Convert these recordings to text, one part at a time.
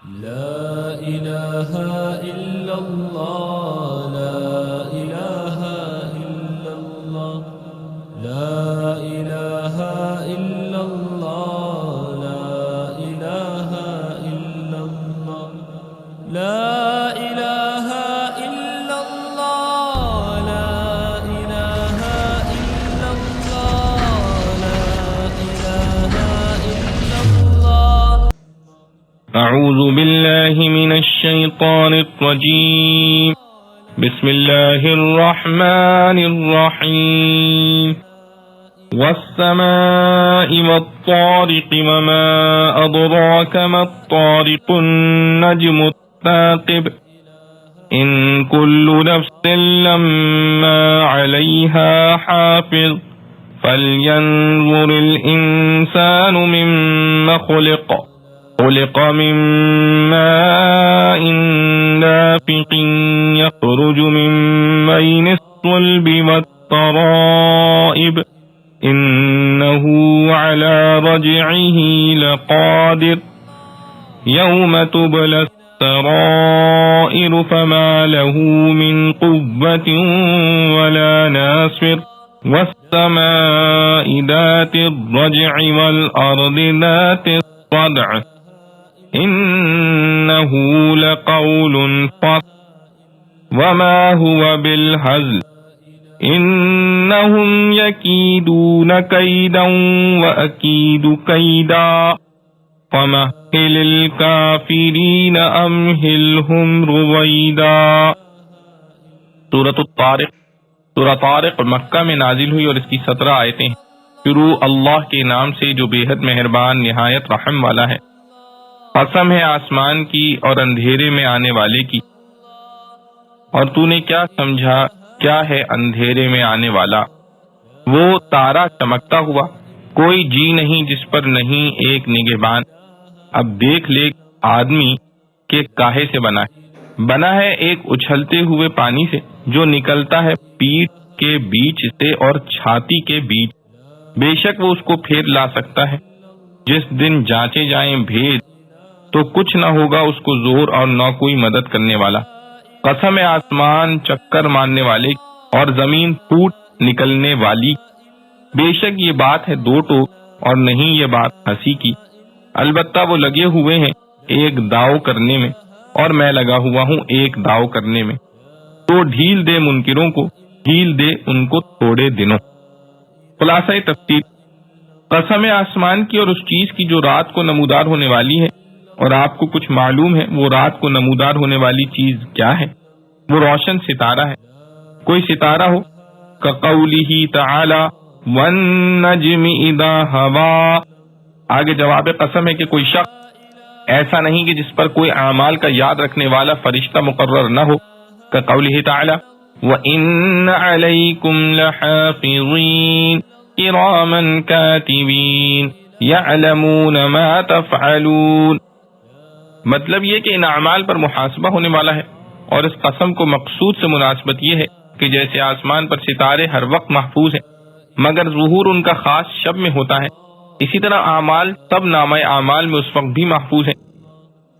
لا إله إلا الله لا إله إلا الله لا إله إلا الله لا إله إلا الله لا إله إلا الله لا إله إلا الله لا إله إلا الله. أعوذ بالله من الشيطان الرجيم. بسم الله الرحمن الرحيم. والسماء والطارق وما أدراك ما الطارق النجم الثاقب إن كل نفس لما عليها حافظ فلينظر الإنسان مما خلق من ماء دافق يخرج من بين الصلب والترائب إنه على رجعه لقادر يوم تبلى السرائر فما له من قوة ولا ناصر والسماء ذات الرجع والأرض ذات الصدع إنه لقول فصل وما هو بالهزل إنهم يكيدون كيدا وأكيد كيدا فمهل الكافرين أمهلهم رويدا. سورة الطارق. سورہ طارق مکہ میں نازل ہوئی اور اس کی 17 آیتیں ہیں. شروع اللہ کے نام سے جو بے حد مہربان نہایت رحم والا ہے. قسم ہے آسمان کی اور اندھیرے میں آنے والے کی. اور تو نے کیا سمجھا کیا ہے اندھیرے میں آنے والا؟ وہ تارا چمکتا ہوا، کوئی جی نہیں جس پر نہیں ایک نگہبان. اب دیکھ لے آدمی کہ کاہے سے بنا ہے ایک اچھلتے ہوئے پانی سے جو نکلتا ہے پیٹھ کے بیچ سے اور چھاتی کے بیچ. بے شک وہ اس کو پھیر لا سکتا ہے. جس دن جانچے جائیں بھید تو کچھ نہ ہوگا اس کو زور اور نہ کوئی مدد کرنے والا. قسم آسمان چکر مارنے والے اور زمین پھوٹ نکلنے والی. بے شک یہ بات ہے دو ٹوک اور نہیں یہ بات ہنسی کی. البتہ وہ لگے ہوئے ہیں ایک داؤ کرنے میں اور میں لگا ہوا ہوں ایک داؤ کرنے میں. تو ڈھیل دے منکروں کو، ڈھیل دے ان کو تھوڑے دنوں. خلاصہ تفسیر. قسم آسمان کی اور اس چیز کی جو رات کو نمودار ہونے والی ہے اور آپ کو کچھ معلوم ہے وہ رات کو نمودار ہونے والی چیز کیا ہے؟ وہ روشن ستارہ ہے. کوئی ستارہ ہو کقولہ تعالی والنجم اذا ہوا. آگے جواب قسم ہے کہ کوئی شخص ایسا نہیں کہ جس پر کوئی اعمال کا یاد رکھنے والا فرشتہ مقرر نہ ہو. کقولہ تعالی وَإِنَّ عَلَيْكُمْ لَحَافِظِينَ كِرَامًا كَاتِبِينَ يَعْلَمُونَ مَا تَفْعَلُونَ. مطلب یہ کہ ان اعمال پر محاسبہ ہونے والا ہے. اور اس قسم کو مقصود سے مناسبت یہ ہے کہ جیسے آسمان پر ستارے ہر وقت محفوظ ہیں مگر ظہور ان کا خاص شب میں ہوتا ہے، اسی طرح اعمال سب نامہ اعمال میں اس وقت بھی محفوظ ہیں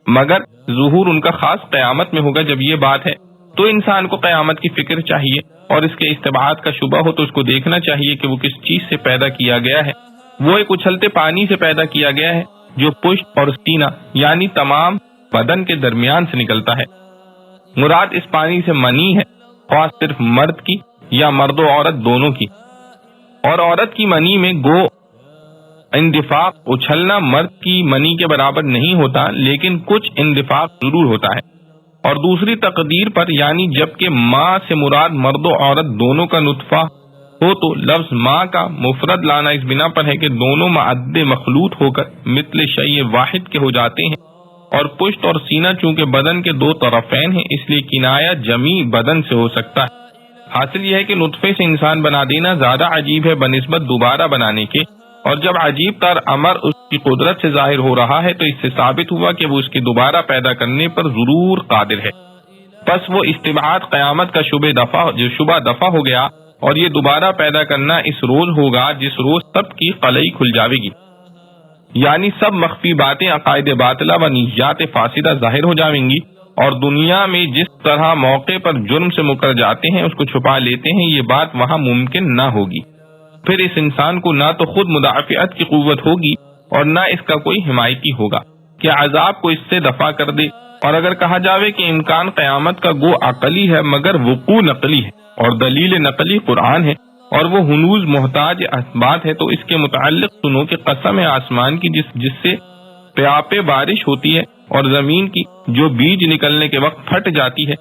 مگر ظہور ان کا خاص قیامت میں ہوگا. جب یہ بات ہے تو انسان کو قیامت کی فکر چاہیے اور اس کے استبعاد کا شبہ ہو تو اس کو دیکھنا چاہیے کہ وہ کس چیز سے پیدا کیا گیا ہے. وہ ایک اچھلتے پانی سے پیدا کیا گیا ہے جو پشت اور سینہ یعنی تمام بدن کے درمیان سے نکلتا ہے. مراد اس پانی سے منی ہے، خواہ صرف مرد کی یا مرد و عورت دونوں کی. اور عورت کی منی میں گو اندفاق اچھلنا مرد کی منی کے برابر نہیں ہوتا لیکن کچھ اندفاق ضرور ہوتا ہے. اور دوسری تقدیر پر یعنی جبکہ ماں سے مراد مرد و عورت دونوں کا نطفہ ہو تو لفظ ماں کا مفرد لانا اس بنا پر ہے کہ دونوں معد مخلوط ہو کر مثل شیء واحد کے ہو جاتے ہیں. اور پشت اور سینہ چونکہ بدن کے دو طرفین ہیں اس لیے کنایہ جمیع بدن سے ہو سکتا ہے. حاصل یہ ہے کہ نطفے سے انسان بنا دینا زیادہ عجیب ہے بنسبت دوبارہ بنانے کے. اور جب عجیب تر امر اس کی قدرت سے ظاہر ہو رہا ہے تو اس سے ثابت ہوا کہ وہ اس کی دوبارہ پیدا کرنے پر ضرور قادر ہے. پس وہ استبعاد قیامت کا شبہ دفع ہو گیا اور یہ دوبارہ پیدا کرنا اس روز ہوگا جس روز سب کی قلعی کھل جاوے گی. یعنی سب مخفی باتیں، عقائد باطلہ و نیات فاسدہ ظاہر ہو جائیں گی، اور دنیا میں جس طرح موقع پر جرم سے مکر جاتے ہیں اس کو چھپا لیتے ہیں، یہ بات وہاں ممکن نہ ہوگی۔ پھر اس انسان کو نہ تو خود مدافعت کی قوت ہوگی اور نہ اس کا کوئی حمایتی ہوگا کہ عذاب کو اس سے دفع کر دے۔ اور اگر کہا جاوے کہ امکان قیامت کا گو عقلی ہے مگر وقوع نقلی ہے، اور دلیل نقلی قرآن ہے، اور وہ ہنوز محتاج اثبات ہے، تو اس کے متعلق سنو کہ قسم ہے آسمان کی جس سے پیاپے بارش ہوتی ہے، اور زمین کی جو بیج نکلنے کے وقت پھٹ جاتی ہے۔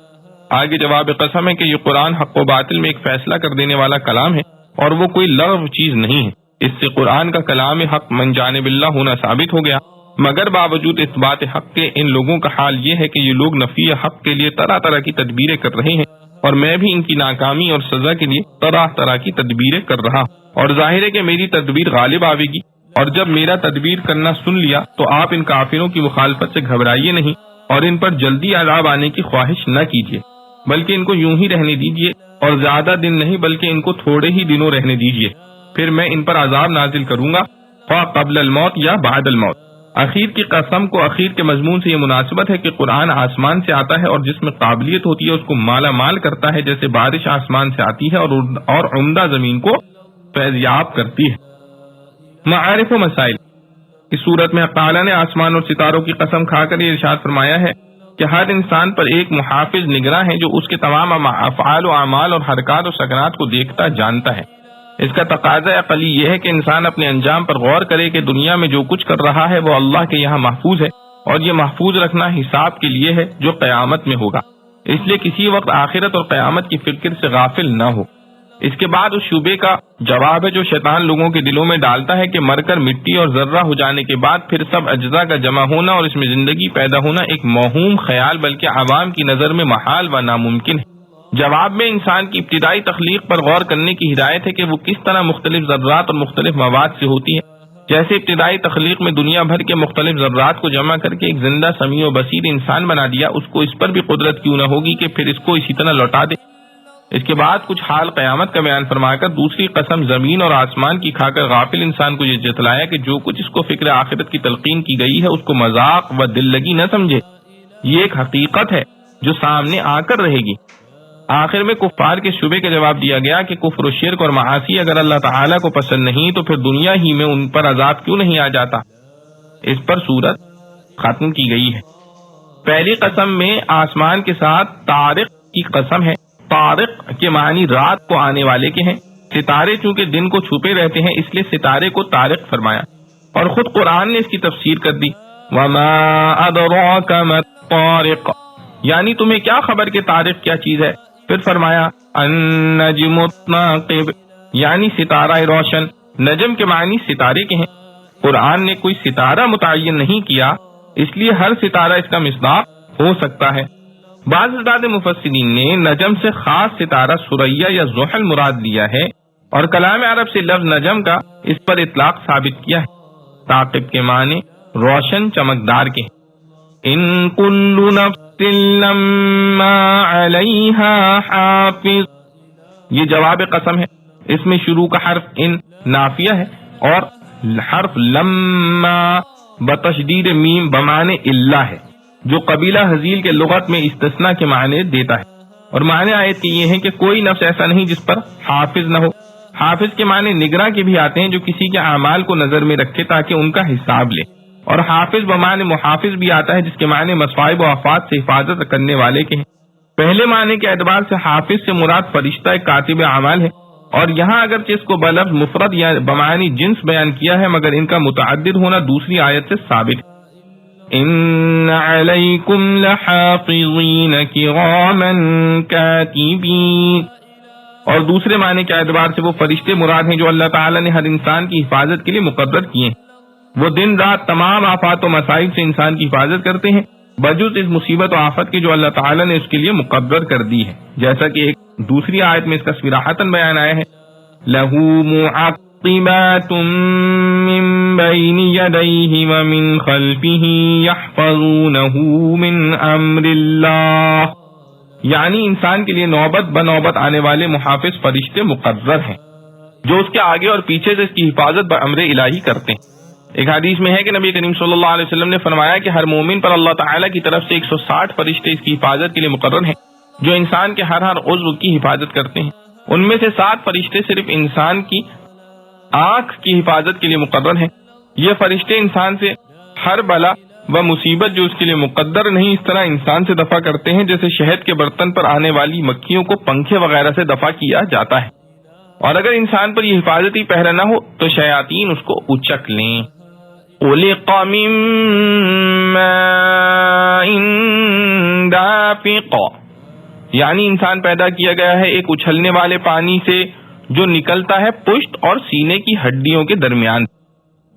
آگے جواب قسم ہے کہ یہ قرآن حق و باطل میں ایک فیصلہ کر دینے والا کلام ہے، اور وہ کوئی لغو چیز نہیں ہے۔ اس سے قرآن کا کلام حق من جانب اللہ ہونا ثابت ہو گیا، مگر باوجود اس بات حق کے ان لوگوں کا حال یہ ہے کہ یہ لوگ نفی حق کے لیے طرح طرح کی تدبیریں کر رہے ہیں، اور میں بھی ان کی ناکامی اور سزا کے لیے طرح طرح کی تدبیریں کر رہا ہوں، اور ظاہر ہے کہ میری تدبیر غالب آئے گی، اور جب میرا تدبیر کرنا سن لیا تو آپ ان کافروں کی مخالفت سے گھبرائیے نہیں، اور ان پر جلدی عذاب آنے کی خواہش نہ کیجیے، بلکہ ان کو یوں ہی رہنے دیجیے، اور زیادہ دن نہیں بلکہ ان کو تھوڑے ہی دنوں رہنے دیجیے، پھر میں ان پر عذاب نازل کروں گا، خواہ قبل الموت یا بعد الموت۔ اخیر کی قسم کو اخیر کے مضمون سے یہ مناسبت ہے کہ قرآن آسمان سے آتا ہے، اور جس میں قابلیت ہوتی ہے اس کو مالا مال کرتا ہے، جیسے بارش آسمان سے آتی ہے اور عمدہ زمین کو فیضیاب کرتی ہے۔ معارف و مسائل، اس صورت میں تعالیٰ نے آسمان اور ستاروں کی قسم کھا کر یہ ارشاد فرمایا ہے کہ ہر انسان پر ایک محافظ نگراں ہے جو اس کے تمام افعال و اعمال اور حرکات و سکنات کو دیکھتا جانتا ہے۔ اس کا تقاضا عقلی یہ ہے کہ انسان اپنے انجام پر غور کرے کہ دنیا میں جو کچھ کر رہا ہے وہ اللہ کے یہاں محفوظ ہے، اور یہ محفوظ رکھنا حساب کے لیے ہے جو قیامت میں ہوگا، اس لیے کسی وقت آخرت اور قیامت کی فکر سے غافل نہ ہو۔ اس کے بعد اس شبے کا جواب ہے جو شیطان لوگوں کے دلوں میں ڈالتا ہے کہ مر کر مٹی اور ذرہ ہو جانے کے بعد پھر سب اجزاء کا جمع ہونا اور اس میں زندگی پیدا ہونا ایک موہوم خیال بلکہ عوام کی نظر میں محال و ناممکن ہے۔ جواب میں انسان کی ابتدائی تخلیق پر غور کرنے کی ہدایت ہے کہ وہ کس طرح مختلف ذرات اور مختلف مواد سے ہوتی ہے، جیسے ابتدائی تخلیق میں دنیا بھر کے مختلف ذرات کو جمع کر کے ایک زندہ سمیع و بصیر انسان بنا دیا، اس کو اس پر بھی قدرت کیوں نہ ہوگی کہ پھر اس کو اسی طرح لوٹا دے۔ اس کے بعد کچھ حال قیامت کا بیان فرما کر دوسری قسم زمین اور آسمان کی کھا کر غافل انسان کو یہ جتلایا کہ جو کچھ اس کو فکر آخرت کی تلقین کی گئی ہے اس کو مذاق و دل لگی نہ سمجھے، یہ ایک حقیقت ہے جو سامنے آ کر رہے گی۔ آخر میں کفار کے شبے کا جواب دیا گیا کہ کفر و شرک اور معاصی اگر اللہ تعالیٰ کو پسند نہیں تو پھر دنیا ہی میں ان پر عذاب کیوں نہیں آ جاتا۔ اس پر سورت ختم کی گئی ہے۔ پہلی قسم میں آسمان کے ساتھ طارق کی قسم ہے۔ طارق کے معنی رات کو آنے والے کے ہیں۔ ستارے چونکہ دن کو چھپے رہتے ہیں اس لیے ستارے کو طارق فرمایا، اور خود قرآن نے اس کی تفسیر کر دی، وما ادراک ما الطارق، یعنی تمہیں کیا خبر کہ طارق کیا چیز ہے۔ پھر فرمایا النجم الثاقب، یعنی ستارہ روشن۔ نجم کے معنی ستارے کے ہیں۔ قرآن نے کوئی ستارہ متعین نہیں کیا، اس لیے ہر ستارہ اس کا مصداق ہو سکتا ہے۔ بعض حضرات مفسرین نے نجم سے خاص ستارہ ثریا یا زحل مراد لیا ہے، اور کلام عرب سے لفظ نجم کا اس پر اطلاق ثابت کیا ہے۔ ثاقب کے معنی روشن چمکدار کے ہیں۔ ان کل نفس لما علیہا حافظ، یہ جواب قسم ہے۔ اس میں شروع کا حرف ان نافیہ ہے، اور حرف لما بتشدید میم بمعنی اللہ ہے، جو قبیلہ حزیل کے لغت میں استثناء کے معنی دیتا ہے، اور معنی آیت کی یہ ہے کہ کوئی نفس ایسا نہیں جس پر حافظ نہ ہو۔ حافظ کے معنی نگراں کے بھی آتے ہیں جو کسی کے اعمال کو نظر میں رکھے تاکہ ان کا حساب لے، اور حافظ بمعنی محافظ بھی آتا ہے جس کے معنی مصائب و آفات سے حفاظت کرنے والے کے ہیں۔ پہلے معنی کے اعتبار سے حافظ سے مراد فرشتہ ایک کاتب اعمال ہے، اور یہاں اگرچہ اس کو بلفظ مفرد یا بمعنی جنس بیان کیا ہے مگر ان کا متعدد ہونا دوسری آیت سے ثابت ہے۔ ان علیکم لحافظین کراما کاتبین، اور دوسرے معنی کے اعتبار سے وہ فرشتے مراد ہیں جو اللہ تعالیٰ نے ہر انسان کی حفاظت کے لیے مقرر کیے ہیں۔ وہ دن رات تمام آفات و مصائب سے انسان کی حفاظت کرتے ہیں بجز اس مصیبت و آفت کے جو اللہ تعالیٰ نے اس کے لیے مقرر کر دی ہے، جیسا کہ ایک دوسری آیت میں اس کا صراحتاً بیان آیا ہے، لَهُ مُعَقِّبَاتٌ مِّن بَيْنِ يَدَيْهِ وَمِن خَلْفِهِ يَحْفَظُونَهُ مِنْ أَمْرِ اللَّهِ، یعنی انسان کے لیے نوبت بنوبت آنے والے محافظ فرشتے مقرر ہیں جو اس کے آگے اور پیچھے سے اس کی حفاظت بامر الہی کرتے ہیں۔ ایک حدیث میں ہے کہ نبی کریم صلی اللہ علیہ وسلم نے فرمایا کہ ہر مومن پر اللہ تعالیٰ کی طرف سے 160 فرشتے اس کی حفاظت کے لیے مقرر ہیں جو انسان کے ہر عضو کی حفاظت کرتے ہیں. ان میں سے 7 فرشتے صرف انسان کی آنکھ کی حفاظت کے لیے مقرر ہیں. یہ فرشتے انسان سے ہر بلا و مصیبت جو اس کے لیے مقدر نہیں اس طرح انسان سے دفع کرتے ہیں جیسے شہد کے برتن پر آنے والی مکھیوں کو پنکھے وغیرہ سے دفع کیا جاتا ہے. اور اگر انسان پر یہ حفاظتی پہرا نہ ہو تو شیاطین اس کو اچک لیں. خلق من ماء دافق، یعنی انسان پیدا کیا گیا ہے ایک اچھلنے والے پانی سے جو نکلتا ہے پشت اور سینے کی ہڈیوں کے درمیان.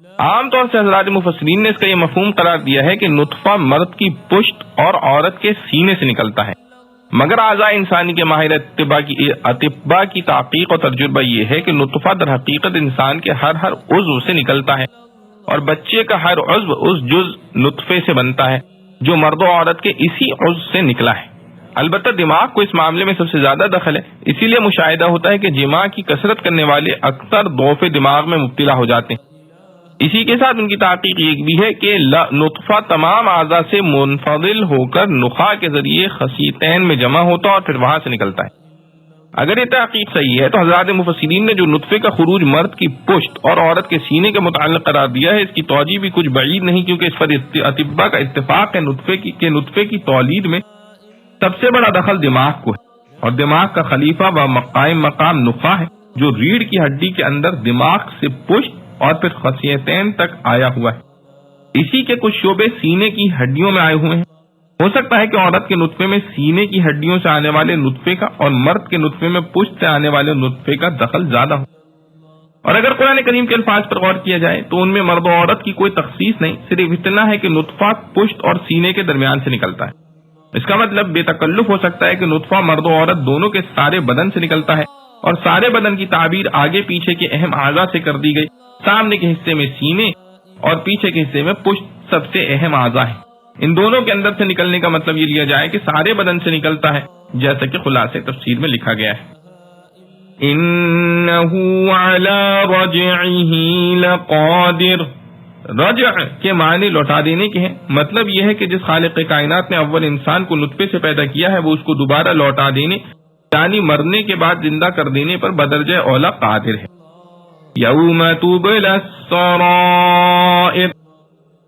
عام طور سے حضرات مفسرین نے اس کا یہ مفہوم قرار دیا ہے کہ نطفہ مرد کی پشت اور عورت کے سینے سے نکلتا ہے، مگر اعضاء انسانی کے ماہر اطباء کی تحقیق اور تجربہ یہ ہے کہ نطفہ در حقیقت انسان کے ہر عضو سے نکلتا ہے اور بچے کا ہر عضو اس جز نطفے سے بنتا ہے جو مرد و عورت کے اسی عضو سے نکلا ہے. البتہ دماغ کو اس معاملے میں سب سے زیادہ دخل ہے، اسی لیے مشاہدہ ہوتا ہے کہ جماع کی کثرت کرنے والے اکثر ضعف دماغ میں مبتلا ہو جاتے ہیں. اسی کے ساتھ ان کی تحقیق یہ بھی ہے کہ نطفہ تمام اعضاء سے منفصل ہو کر نخاع کے ذریعے خصیتین میں جمع ہوتا ہے اور پھر وہاں سے نکلتا ہے. اگر یہ تحقیق صحیح ہے تو حضرات مفسرین نے جو نطفے کا خروج مرد کی پشت اور عورت کے سینے کے متعلق قرار دیا ہے اس کی توجیہ بھی کچھ بعید نہیں، کیونکہ اس پر اطباء کا اتفاق ہے نطفے کی تولید میں سب سے بڑا دخل دماغ کو ہے اور دماغ کا خلیفہ و مقام نخاع ہے جو ریڑھ کی ہڈی کے اندر دماغ سے پشت اور پھر خصیتین تک آیا ہوا ہے. اسی کے کچھ شعبے سینے کی ہڈیوں میں آئے ہوئے ہیں. ہو سکتا ہے کہ عورت کے نطفے میں سینے کی ہڈیوں سے آنے والے نطفے کا اور مرد کے نطفے میں پشت سے آنے والے نطفے کا دخل زیادہ ہو. اور اگر قرآن کریم کے الفاظ پر غور کیا جائے تو ان میں مرد و عورت کی کوئی تخصیص نہیں، صرف اتنا ہے کہ نطفہ پشت اور سینے کے درمیان سے نکلتا ہے. اس کا مطلب بے تکلف ہو سکتا ہے کہ نطفہ مرد و عورت دونوں کے سارے بدن سے نکلتا ہے اور سارے بدن کی تعبیر آگے پیچھے کے اہم اعضاء سے کر دی گئی. سامنے کے حصے میں سینے اور پیچھے کے حصے میں پشت سب سے اہم اعضاء ہیں. ان دونوں کے اندر سے نکلنے کا مطلب یہ لیا جائے کہ سارے بدن سے نکلتا ہے، جیسا کہ خلاصے تفسیر میں لکھا گیا ہے. انہو علی رجعہ لقادر، رجع کے معنی لوٹا دینے کے ہیں. مطلب یہ ہے کہ جس خالق کائنات نے اول انسان کو نطفے سے پیدا کیا ہے وہ اس کو دوبارہ لوٹا دینے یعنی مرنے کے بعد زندہ کر دینے پر بدرجہ اولا قادر ہے. یوم تبلی السرائر،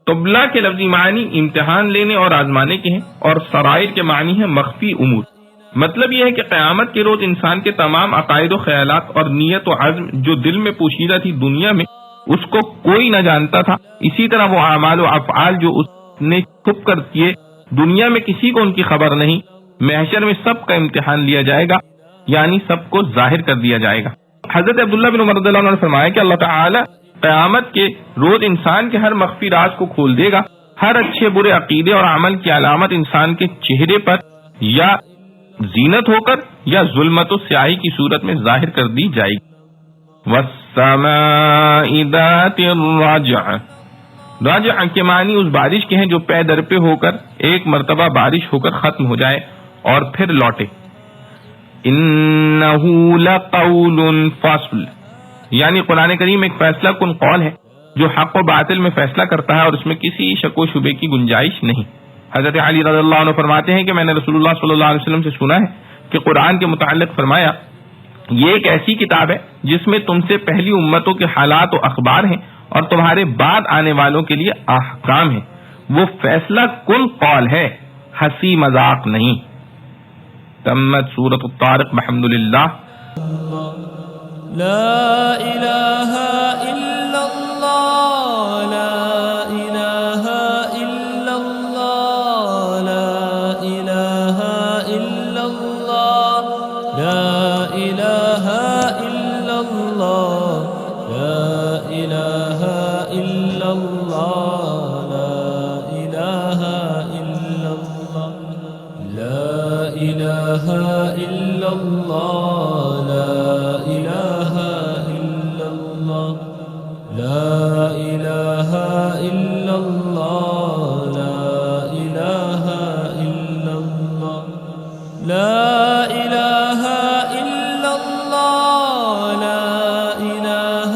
تبلا کے لفظی معنی امتحان لینے اور آزمانے کے ہیں اور سرائر کے معنی ہے مخفی امور. مطلب یہ ہے کہ قیامت کے روز انسان کے تمام عقائد و خیالات اور نیت و عزم جو دل میں پوشیدہ تھی دنیا میں اس کو کوئی نہ جانتا تھا، اسی طرح وہ اعمال و افعال جو اس نے چھپ کر کیے دنیا میں کسی کو ان کی خبر نہیں، محشر میں سب کا امتحان لیا جائے گا یعنی سب کو ظاہر کر دیا جائے گا. حضرت عبداللہ بن عمر رضی اللہ عنہ نے فرمایا کہ اللہ تعالی قیامت کے روز انسان کے ہر مخفی راز کو کھول دے گا. ہر اچھے برے عقیدے اور عمل کی علامت انسان کے چہرے پر یا زینت ہو کر یا ظلمت و سیاہی کی صورت میں ظاہر کر دی جائے گی. وَالسَّمَاءِ ذَاتِ الرَّجْعِ، رجع کے معنی اس بارش کے ہیں جو پے در پہ ہو کر ایک مرتبہ بارش ہو کر ختم ہو جائے اور پھر لوٹے. انہو لقول فصل، یعنی قرآن کریم ایک فیصلہ کن قول ہے جو حق و باطل میں فیصلہ کرتا ہے اور اس میں کسی شک و شبے کی گنجائش نہیں. حضرت علی رضی اللہ عنہ فرماتے ہیں کہ میں نے رسول اللہ صلی اللہ علیہ وسلم سے سنا ہے کہ قرآن کے متعلق فرمایا یہ ایک ایسی کتاب ہے جس میں تم سے پہلی امتوں کے حالات و اخبار ہیں اور تمہارے بعد آنے والوں کے لیے احکام ہیں. وہ فیصلہ کن قول ہے، ہنسی مذاق نہیں. تمت سورۃ الطارق بحمد للہ. لا الہ الا اللہ، لا الہ الا اللہ، لا الہ الا اللہ، لا الہ الا اللہ، لا الہ الا اللہ، لا الہ الا اللہ، لا الہ الا اللہ، لا الہ الا اللہ، لا الہ الا اللہ، لا الہ الا اللہ، لا الہ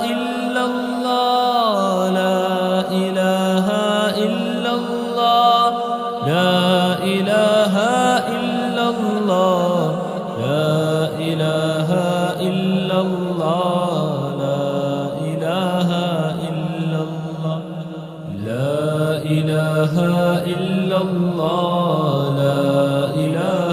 الا اللہ، لا إله إلا الله لا إله إلا الله لا إله إلا الله لا إله إلا الله لا إله